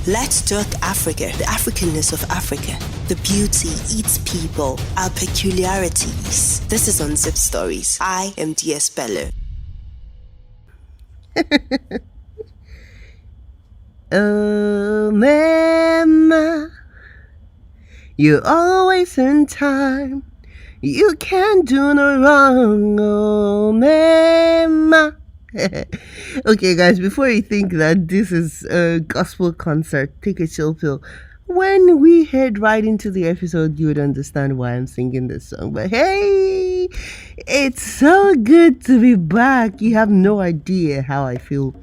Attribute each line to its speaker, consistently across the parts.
Speaker 1: Let's talk Africa, the Africanness of Africa, the beauty, its people, our peculiarities. This is on Zip Stories. I am DS Bello.
Speaker 2: Oh, mama, you're always in time. You can't do no wrong, oh, mama. Okay, guys, before you think that this is a gospel concert, take a chill pill. When we head right into the episode, you would understand why I'm singing this song. But hey, it's so good to be back. You have no idea how I feel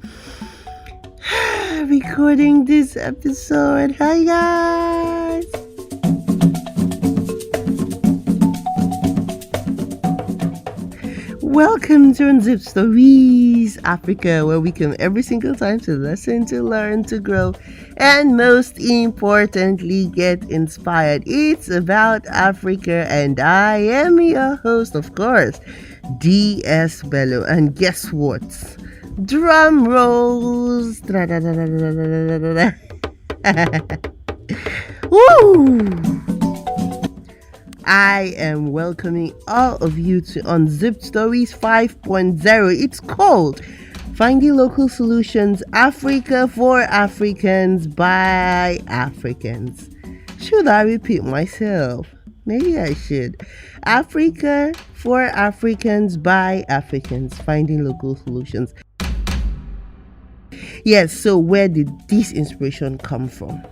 Speaker 2: recording this episode. Hi, guys. Welcome to Unzip Stories Africa, where we come every single time to listen, to learn, to grow, and most importantly, get inspired. It's about Africa, and I am your host, of course, DS Bello. And guess what? Drum rolls. Woo! I am welcoming all of you to Unzipped Stories 5.0. It's called Finding Local Solutions, Africa for Africans by Africans. Should I repeat myself? Maybe I should. Africa for Africans by Africans, Finding Local Solutions. Yes, so where did this inspiration come from?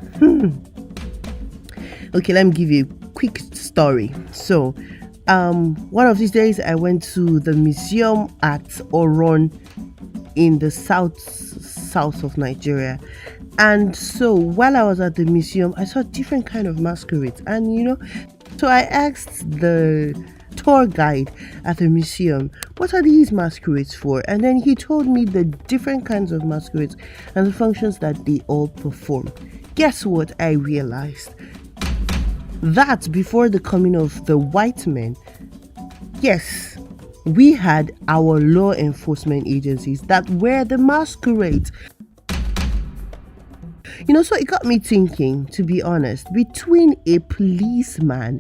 Speaker 2: Okay, let me give you a quick story. So, one of these days I went to the museum at Oron in the south of Nigeria. And so while I was at the museum, I saw different kind of masquerades. And so I asked the tour guide at the museum, what are these masquerades for? And then he told me the different kinds of masquerades and the functions that they all perform. Guess what I realized? That before the coming of the white men, yes, we had our law enforcement agencies that were the masquerades. So it got me thinking, to be honest, between a policeman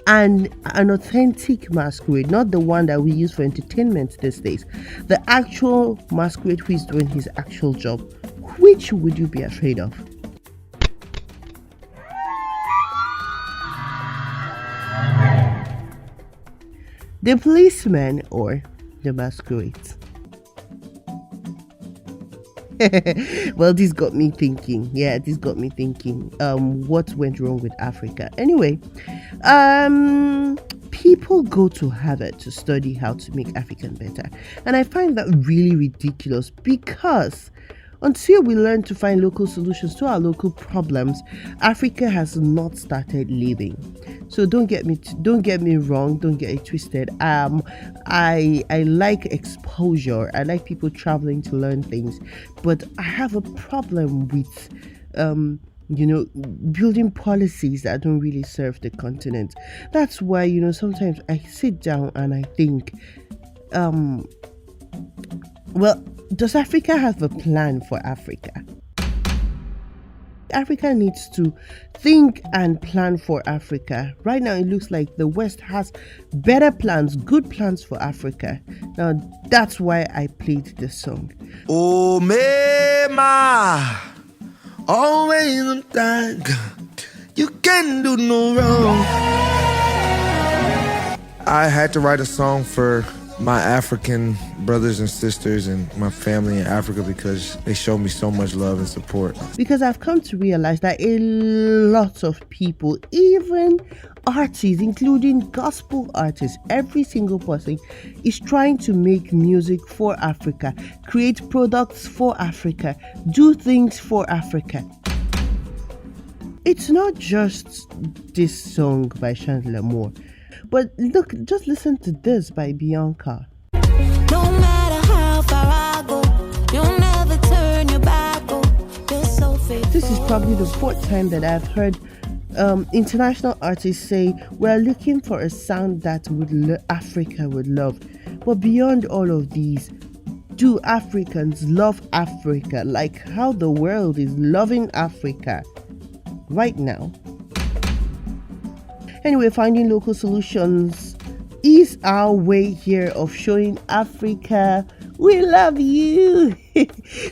Speaker 2: and an authentic masquerade, not the one that we use for entertainment these days, the actual masquerade who is doing his actual job, which would you be afraid of? The policeman or the masquerades? Well, this got me thinking. What went wrong with Africa? Anyway, people go to Harvard to study how to make African better. And I find that really ridiculous because until we learn to find local solutions to our local problems, Africa has not started living. So don't get me wrong, don't get it twisted. I like exposure. I like people traveling to learn things, but I have a problem with building policies that don't really serve the continent. That's why sometimes I sit down and I think, well, does Africa have a plan for Africa? Africa needs to think and plan for Africa. Right now, it looks like the West has better plans, good plans for Africa. Now, that's why I played this song.
Speaker 3: Oh, mama, always on time. You can do no wrong. I had to write a song for my African brothers and sisters and my family in Africa because they show me so much love and support.
Speaker 2: Because I've come to realize that a lot of people, even artists, including gospel artists, every single person is trying to make music for Africa, create products for Africa, do things for Africa. It's not just this song by Chandler Moore. But look, just listen to this by Bianca.
Speaker 4: No matter how far I go, you'll never turn your back. You're so faithful.
Speaker 2: This is probably the fourth time that I've heard international artists say we're looking for a sound that Africa would love. But beyond all of these, do Africans love Africa like how the world is loving Africa right now? Anyway, finding local solutions is our way here of showing Africa we love you.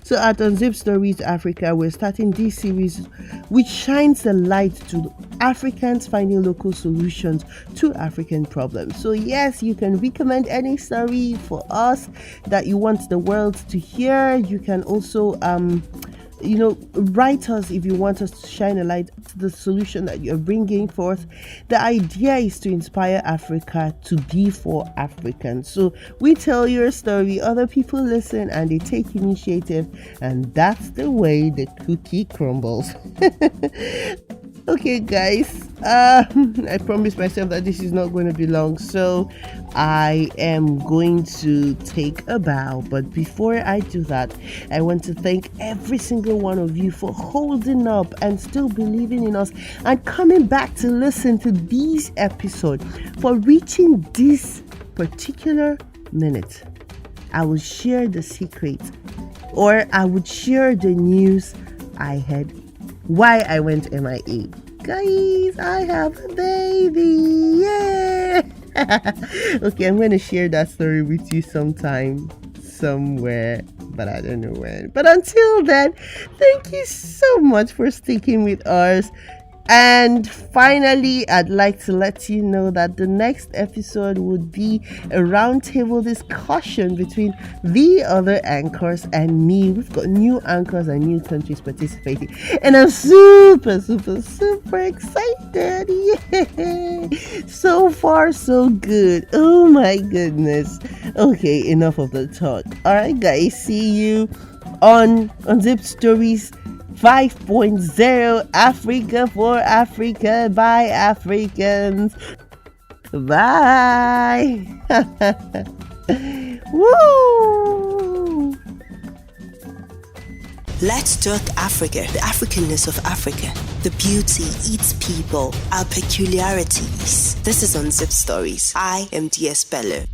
Speaker 2: So at Unzip Stories Africa, we're starting this series which shines a light to Africans finding local solutions to African problems. So yes, you can recommend any story for us that you want the world to hear. You can also write us if you want us to shine a light to the solution that you're bringing forth. The idea is to inspire Africa to be for Africans. So we tell your story, other people listen, and they take initiative, and that's the way the cookie crumbles. Okay, guys, I promised myself that this is not going to be long, so I am going to take a bow. But before I do that, I want to thank every single one of you for holding up and still believing in us and coming back to listen to these episodes, for reaching this particular minute. I will share the secret, or I would share the news I had why I went MIA. Guys, I have a baby. Yeah. Okay, I'm going to share that story with you sometime, somewhere, but I don't know when. But until then, thank you so much for sticking with us. And finally, I'd like to let you know that the next episode would be a roundtable discussion between the other anchors and me. We've got new anchors and new countries participating, and I'm super excited. Yeah. So far, so good. Oh my goodness. Okay, enough of the talk. All right, guys, see you on Unzipped Stories 5.0, Africa for Africa by Africans. Bye. Woo!
Speaker 1: Let's talk Africa, the Africanness of Africa, the beauty, its people, our peculiarities. This is Unzipped Stories. I am DS Bello.